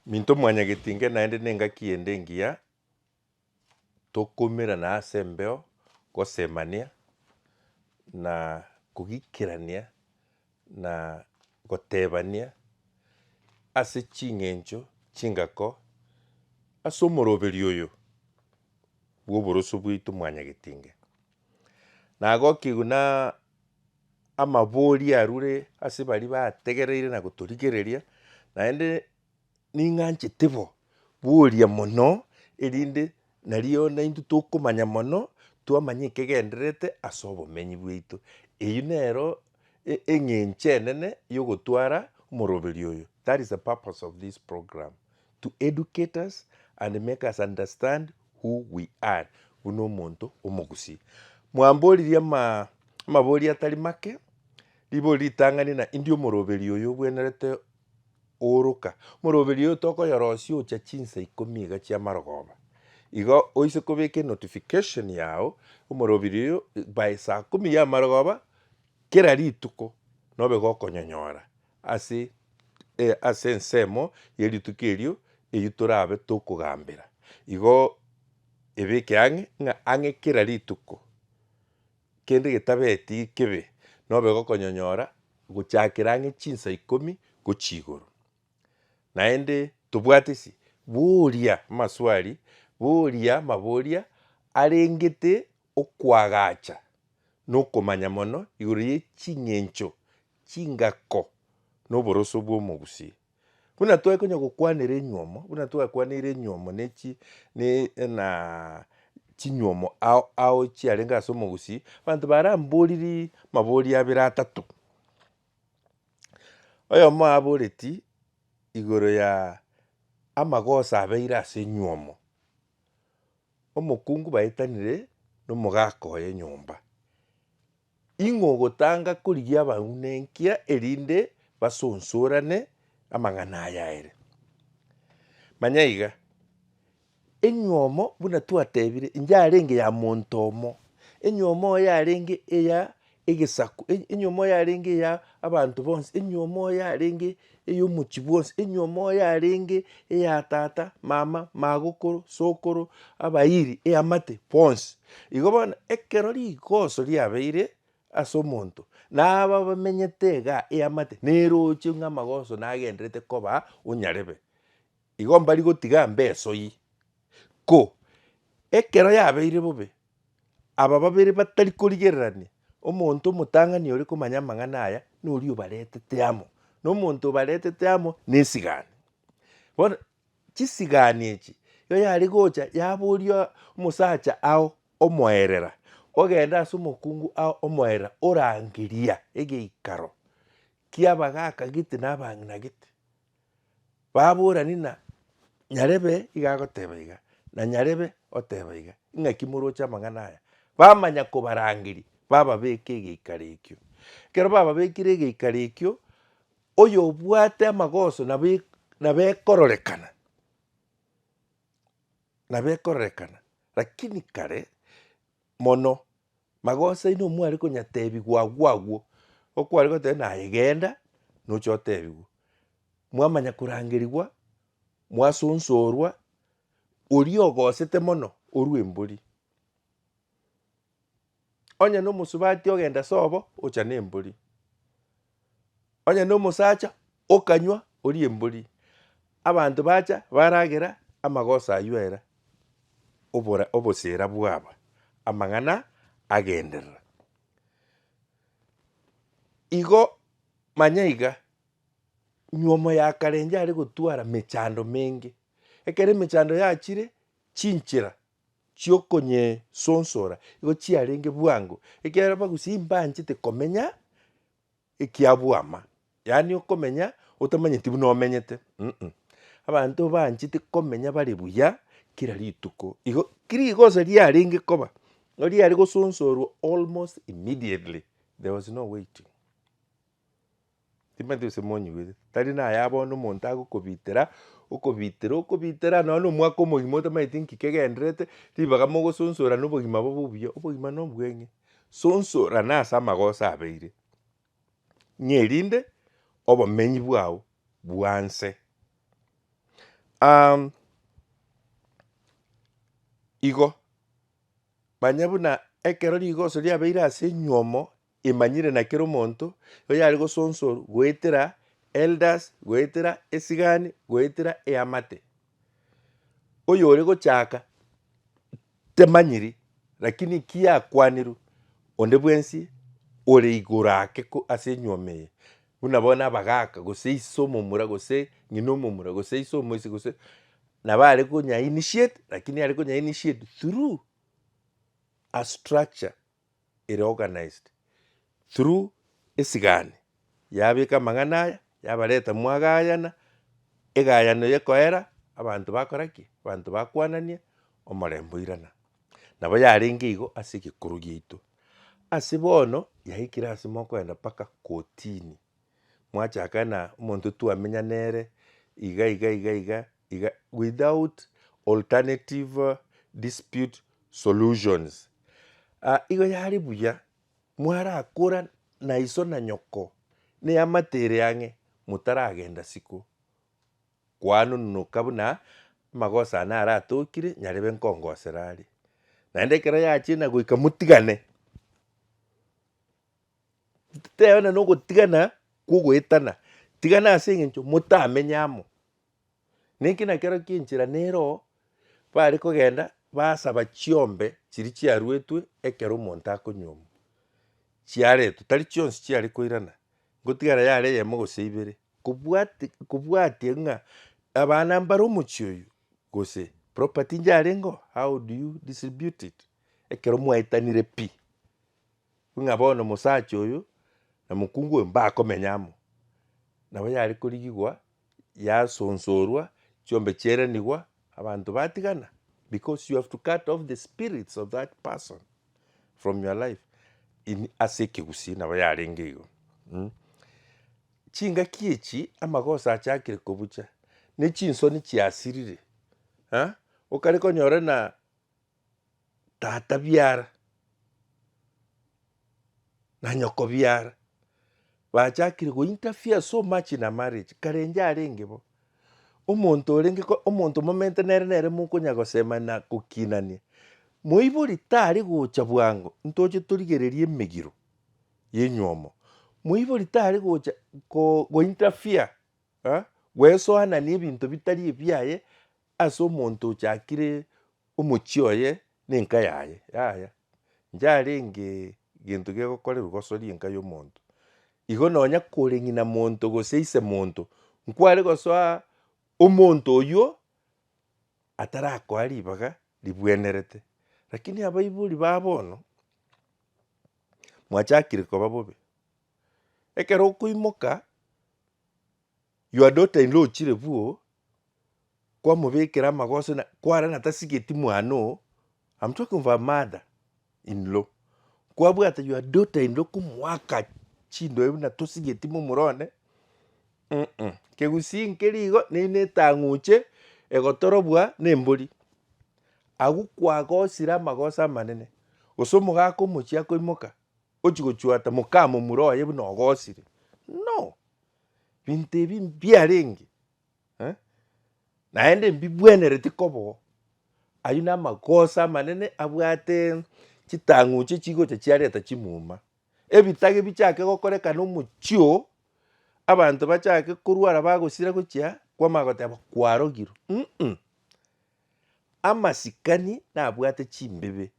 Minto mwanya gitinge naende nenga kiende ngia tokumira na asembeo gosemania na kugikirania na gotebania ase ching'encho chingako ase omoroberi oyo bwa oboroso bwaitu mwanya gitinge. Nagokiwu na amabori arure ase bari bategereire na gotorigereria naende ning'anchete bo boria mono erinde nario naintwe tokomanya mono twamanya ekegendererete ase obomenyi bwaitu. Eywo nero eng'encho enene ya ogotwara omoroberi oyo. That is the purpose of this program, to educate us and make us understand who we are. Buna omonto omogusii. Mwamboririe amabori atari make, ribori ritang'ani na indi omoroberi oyo obwenerete oroka. Omoroberi oyo tokoyorosia ocha chinsa 10 iga chia marogoba. Igo oise kobeka notification yao omoroberi oyo by saa 10 ya marogoba kera rituko nobe gokonyonyora ase ensemo ya rituko erio eywo torabe tokogambera. Igo ebeke ang'e kera rituko kende getabeti kebe nobe gokonyonyora gochakera ang'e chinsa 10 gochia igoro. Naende tobwatesi boria amaswali boria maboria arengete okwagacha nokomanya mono igoro ya ching'encho chingako na oboroso bwa omogusii. Buna twaikonya gokwanera enywomo, buna twakwanire enywomo na chinywomo ao chiarenge ase omogusii, abanto baramboririe mabori abere atato. Oyomo aboreti igoro ya amagoso abeire ase enywomo. Omokungu baetanire na omogaka oye nyomba. Ing'o ogotanga korigia abaune nkia erinde basonsorane amang'ana aya ere. Manya iga, enywomo buna twatebire inche arenge ya monto omo. Enywomo oyo yarenge eya egesaku, enywomo oyo yarenge eya abanto bonsi, enywomo oyo yarenge eya omochie bwonsi, enywomo oyo yarenge eya tata, mama, magokoro, sokoro, abairi, eamate bonsi. Igo bono ekero rigoso riabeire ase omonto naba bamenyete iga eamate neroche ng'a amagoso nagenderete koba onyarebe. Igo mbari gotiga mbesoi ko ekero yabeire bobe aba babere batari korigererania omonto omotang'ani ore komanya amang'ana aya nori obaretete amo, na omonto obaretete amo na esigani. Bono chisigani echi igo yare gocha yaboria omosacha ao omoerera, ogenda ase omokungu ao omoerera orangeria egeikaro kia abagaka gete na abang'ina gete. Baborani na nyarebe iga agoteba iga, na nyarebe oteba iga, ng'aki moroche amang'ana aya. Bamanya kobarangeria bababeka egeikaro ekio. Ekero bababekire egeikaro ekio, oyo obwate amagoso nabekororekana. Nabekororekana. Lakini kare mono magoso aino mware konyatebiwa agwo okware goteba naye genda nocha otebiwa. Mwamanya korangeriwa, mwasonsorwa, oria ogosete mono orue embori. Onye na omosubati ogenda sobo ocha na embori. Onye na omosacha okanywa oria embori. Abanto bacha baragera amagoso aywo era obosera bwaba amang'ana agenderera. Igo manya iga nywomo ya kare yare gotwara mechando menge. Ekero emechando yachire chinchera chiokonyesonsora igo chiarenge bwango. Ekiagera abagusii mbanchete komenya ekiabwama, yaani okomenya otamanyeti buna omenyete. Abanto banchete komenya bare buya kera rituko. Igo rigoso riarenge koba riare gosonsorwa almost immediately. There was no waiting. Timanyete gose monyigwete tari naye bono omonto agokobitera okobitera nonya omwaka omogima otamaeti nki kegenderete ribaga mogosonsorana obogima bobe obuya. Obogima na obweng'e. Sonsorana ase amagoso abeire ng'a erinde obomenyi bwao bwanse. Igo manya buna ekero rigoso riabeire ase enyuomo emanyire nakero omonto oyare gosonsoru goetera elders goetera esigani goetera eamate oyo ore gochaka temanyiri lakini kiakwaniru onde bwensi ore igoro ake ase enyuomo eye buna bono abagaka gose ise omomura gose ng'ina omomura gose ise omoisi gose nabare konya initiate lakini are konya initiate through a structure ere organized through esigani yabeka amang'ana aya yabareta mwagayana egayano yekoera abanto bakora ki abanto bakwanania omorembe oirana nabo yarenge igo ase egekuru giaito ase bono yaikire ase mokoenda mpaka kotini mwachaka na omonto twamenya nere iga without alternative dispute solutions. Igo yari buya mwarakora na iso na nyoko neamatere ang'e mutaragenda siko kwanonoka buna amagosa nare atokire nyarebe nkongosera are naende ekero yachina goika mutigane tebana na ogotigana kogoetana tigana ase eng'encho motamenya amo niki nakero kinchera nero bare kogenda basaba chiombe chiri chiaruetwe ekero omonto akonyuoma chiaretwa tari chionsi chiare koirana ngotigara yare eyemo gose ibere kobwatia ng'a abana mbare omochio oyo gose property njarenge how do you distribute it ekero mwaetanire pi ng'a bono mosacha oyo na mokungu oyo mbakomenya amo nabo yare korigigwa yasonsorwa chiombe chiaeranigwa abanto batigana because you have to cut off the spirits of that person from your life ase ekegusii nabo yarenge igo chingaki echi amagoso achakire kobucha ne chinsoni chiasirire okare konyora na tata biara na nyoko biara bachakire gointerfere so much in a marriage karenje arenge bo omonto orenge omonto momente nere mokonya gosemana gokinania moibori tari gocha bwango ntoche torigererie emegiro yenyuomo moibori tari gocha gointerfere gwesoanania ebinto bitari ebiaye ase omonto ochakire omochie oye na enka yaye yaya njarenge gento gegokorerwa gosoria enka ya omonto igo nonya kore ng'ina monto gose ise monto nkware gosoa omonto oywo atarakoa ribaga ribwenerete lakini abaibori ba bono mwachakire koba bobe ekero okoimoka your daughter in law ochire bwo kwamobekera amagoso na kwarana tasigeti mwana o I'm talking of a mother in law kwabwata your daughter in law kumwaka chindo ebuna tosigeti momorone kegusii nkerigo netang'uche egotorobwa nembori agwo kwagosire amagoso amanene gose omogaka omochia koimoka ochi gochwata mokamomura oye buna ogosire no binto ebi mbiarenge naende mbibwenereti kobo aywo na amagoso amanene abwate chitang'uche chigocha chiareta chimuma ebitage bichake gokorekana omochio abanto bachake korwara bagosira gochia kwamagoteba kwarogirwe amasikani nabwate chimbebe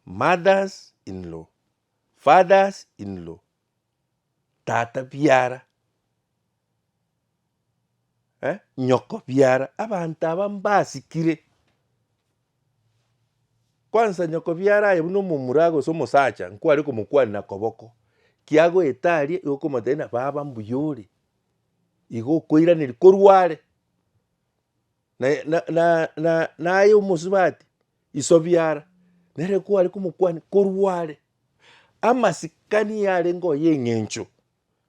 mothers in law fathers in law tata biara nyoko biara abanto aba mbasikire kwanza nyoko biara aye buna omomura gose omosacha nkware komokwania koboko kiagoeta aria igo okomotebia baba mbuyore igo okoiraneri korware naye omosubati iso biara nere kware komokwania korware amasikani yarenge oyo eng'encho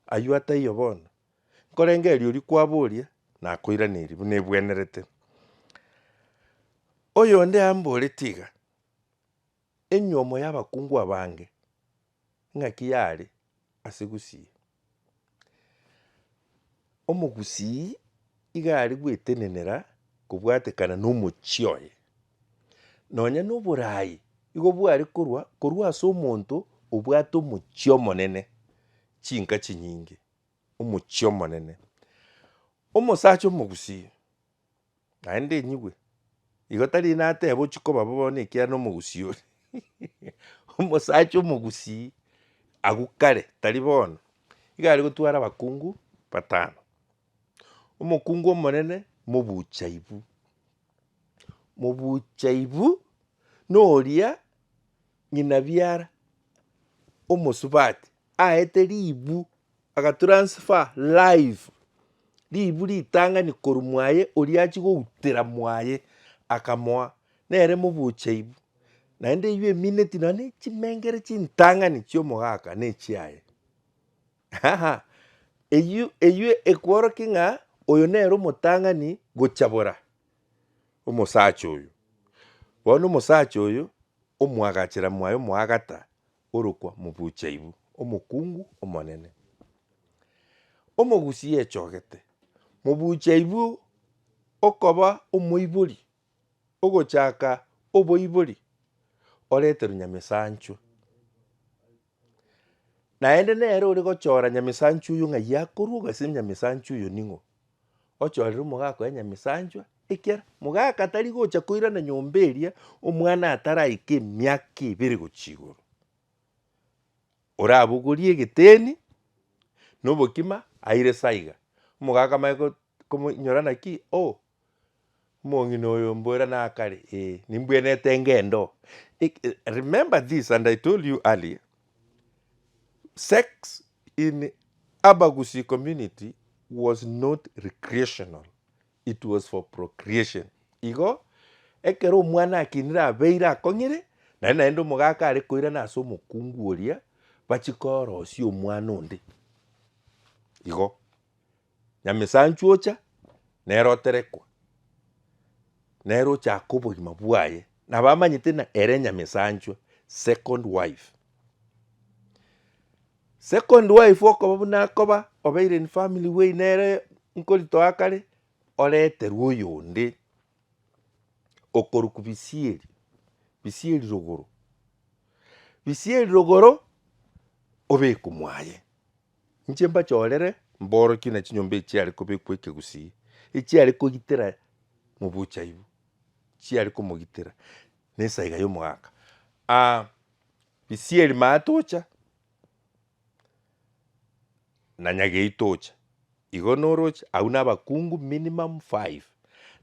aywo ataiyo bono nkorengeria oria kwaboria nakoiraneiri buna ebwenerete oyo onde amboreti iga enyuomo ya abakungu abange ng'aki yare ase gusii omogusii iga aria gwetenenera kobwatekana n'omochioye nonya n'oborai igo bware korwa ase omonto obwate omochio monene chinka chinyinge omochio monene omosacha omogusii naende enyigwe igo tari nateba ochikoba bono ekiara n'omogusii ore omosacha omogusii agwo kare tari bono iga are gotwara abakungu 5. Omokungu omonene mobuchaibu. Mobuchaibu noria ng'ina biara omosubati aete ribu agatransfer live ribu ritang'ani korwa mwaye oria achi goutera mwaye akamoa nere mobuchaibu naende eywo emineti nonye chimengere chintang'ani chiomogaka na echiaye eywo ekworoki ng'a oyo nere omotang'ani gochabora omosacha oyo bono omosacha oyo omwagachera mwaye omoagata orokwa mobuchaibu omokungu omonene. Omogusii echogete mobuchaibu okoba omoibori ogochaka oboibori oreterwa nyamesanchwa naende nere ore gochora nyamesanchwa oyo ng'a yakorwa gase nyamesanchwa oyo ning'o ochorere omogaka oye nyamesanchwa ekiara mogaka tari gocha koirana nyomba eria omwana ataraika emiaka 2 gochia igoro orabogorie egeteni na obokima aire saiga omogaka amae komonyora naki omong'ina oyo mbwera nakare nimbwenete ngendo. Remember this, and I told you earlier, sex in Abagusii community was not recreational. It was for procreation. Igo, ekero omwana akinire abeire akong'ire, naende omogaka are koirana ase omokungu oria, bachikorosia omwana onde. Igo, nyamesanchwa ocha, nere oterekwa. Nere ochaka obogima bwaye. Nabamanyete na ere nyamesanchwa, second wife. Second wife okoba buna akoba, obeire in family way nere nkorito akare, oreterwa oyo onde. Okoruku bisieri. Bisieri rogoro. Bisieri rogoro, obeka omwaye. Inche mbachorere, mboroki na chinyomba echiare kobekwa ekegusii. Echiare kogitera mobuchaibu. Chiare komogitera. Nesaiga y'omogaka. Bisieri matocha. Na nyagei tocha. Igo norocha, auna abakungu minimum 5.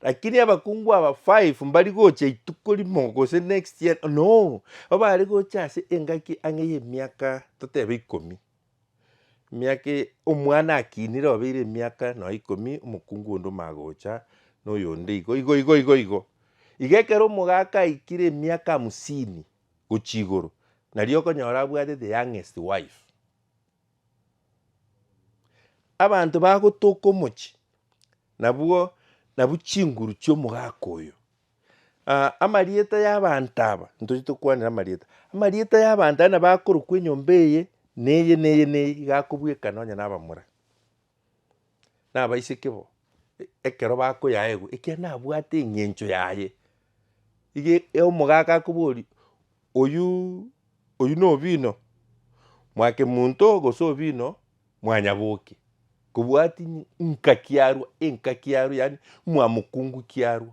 Lakini abakungu aba 5 mbari gocha ituko rimo gose next year. No. Obare gocha ase engaki ang'eye emiaka totebe 10. Miaka omwana akinire obeire emiaka no 10 omokungu onde magocha noyo onde igo. Igekero omogaka aikire emiaka 50 gochia igoro. Nario okonyora abwate the youngest wife. Abantu bagotoka omochi nabwo chinguru chiomogaka oyo. Amarieta y'abantu aba ntochi tokwanera amarieta. Amarieta y'abantu ana bakorokwa enyomba eye neye gakobweka nonya nabamura. Nabaiseke bo. Ekero bakoyaego ekia nabwate eng'encho yaye. Ige omogaka akobori oyu nobino mwake muntu gose obino mwanyaboke. Kubwati nka kiarwa yani mwamukungu kiarwa.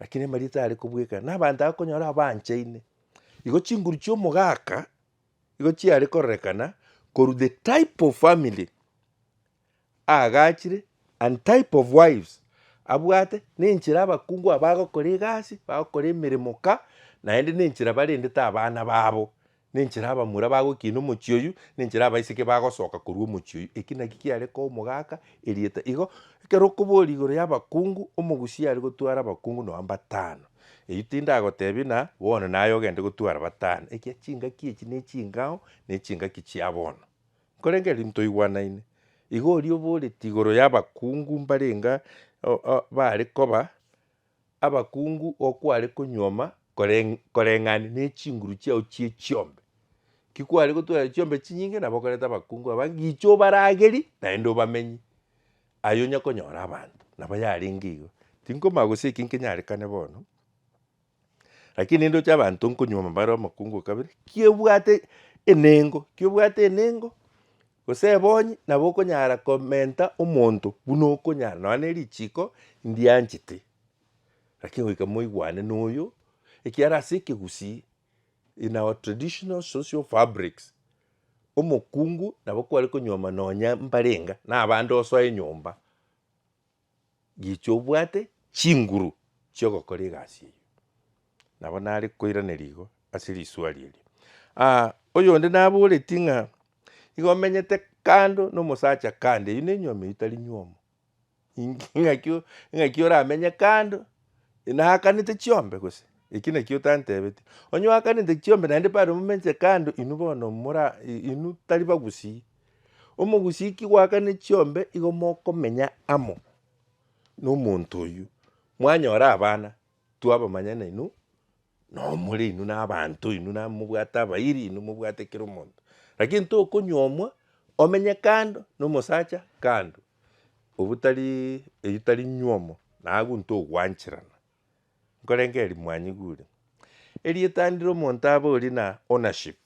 Lakini marieta ari kubweka nabantu akonyora abanchaine. Igo chinguru chiomogaka igo chiare korekana koru the type of family agachire and type of wives abwate nenchira abakungu abagokora egasi bagokora emeremo ka naende nenchira barendete abana babo nenchira abamura bagokina omochio oyu nenchira abaiseke bagosoka korwa omochio oyu eki naki kiare ko omogaka erieta igo ekero okobori igoro y'abakungu omogusii are gotwara abakungu namba 5 eywo tindagotebi na bono naye ogende gotwara 5 ekia chingaki echi na echingao na echingaki chia bono nkorengeri ntoigwanaine igo orio oboreti igoro y'abakungu mbarenga bare koba abakungu okware konyoma koreng'ani na echinguru chiao chie chiombe kikware gotwara chiombe chinyinge nabo koreta abakungu abangicho barageri naende obamenyi ayo nyakonyora abantu nabo yaringigo tinko magusii kinkenyarekane bono lakini ndo chabantu nkonyoma baro makungu kabiri kiebwate enengo gosebonyi nabo okonyara komenta omonto buno okonyara none richiko ndianchete lakini goika moigwane noyo ekiara ase ekegusii in our traditional social fabrics omokungu nabo kware konyoma nonya mbarenga na abande osoa enyomba gicho obwate chinguru chiogokora egasi eyo nabo nare koiraneria igo ase riswali erio oyonde naboretie ng'a igo menyete kando na omosacha kando eywo na enyomo eywo tari nyomo ng'aki oramenye kando naakanete chiombe gose eki nakio otantebetie onye oakanete chiombe naende bado momenche kando inwe bono inwe tari bagusii omogusii ki goakane chiombe igo mokomenya amo na omonto oywo mwanyora abana twabamanya na inwe nomore inwe na abanto inwe namobwate abairi inwe mobwate kera omonto lakini tokonyomwa omenye kando na omosacha kando obwo tari eywo tari nyomo nabu ntogwancherana nkorengeria mwanyigure erieta ndire omonto abori na ownership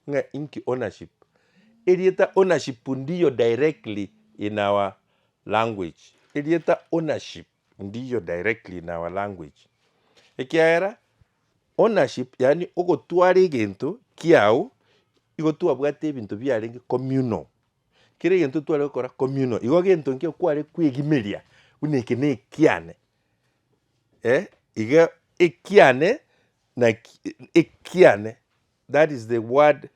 ng'a inki ownership erieta ownership ndiyo directly in our language erieta ownership ndiyo directly in our language ekiagera ownership yani ogotwara egento kiao igo twabwate ebinto biarenge communal kera egento tware gokora communal igo gento nkio kware kwegimeria buna eke na ekiane iga ekiane na ekiane that is the word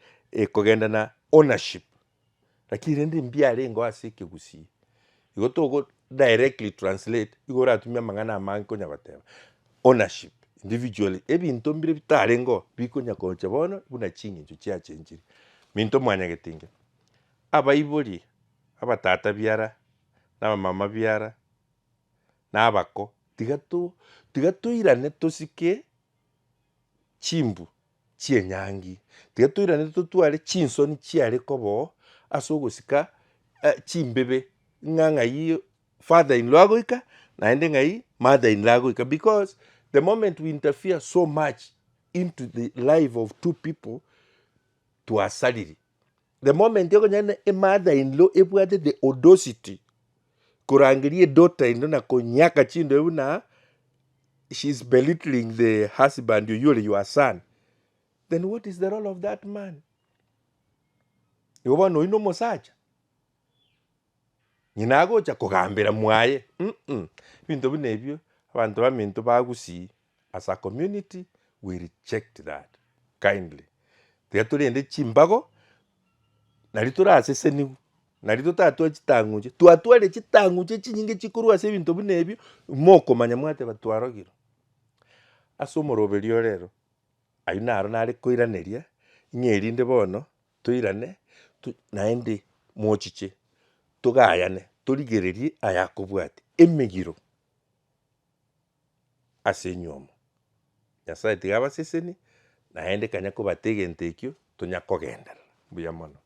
kogenda na ownership lakini rende mbiarenge ase ekegusii igo togo directly translate igo oratumia amang'ana amange konyabateba ownership individually ebinto mbire bitarengo bikonyakocha bono buna ching'encho chiachenchire minto mwanyagetinge abaibori abatata biara na abamama biara na abako tiga toirane tosike chimbu chienyangi tiga toirane totware chinsoni chiare kobo ase ogosika chimbebe ng'ai father in law agoika naende ng'ai mother in law agoika because the moment we interfere so much into the life of two people twasaliri the moment ekonyana mother in law ebwate the audacity korangeria daughter ino na konyaka chindo ebuna she's belittling the husband yule your son then what is the role of that man igo bono oino mosacha nyina agocha kogambera mwaye binto buna ebio abanto baminto bagusii as a community we reject that kindly tiga torende chimbago nari toraseseniwu nari totatwa chitang'uche twatware chitang'uche chinyinge chikorwa ase ebinto buna ebio mokomanya mwateba twarogirwe ase omoroberio rero aywo naro nare koiraneria ng'a erinde bono toirane naende mochiche togayane torigererie ayakobwati emegiro ase enyomo nyasaye tiga abaseseni naende kanya kobata egento ekio tonyakogenderera buya mono.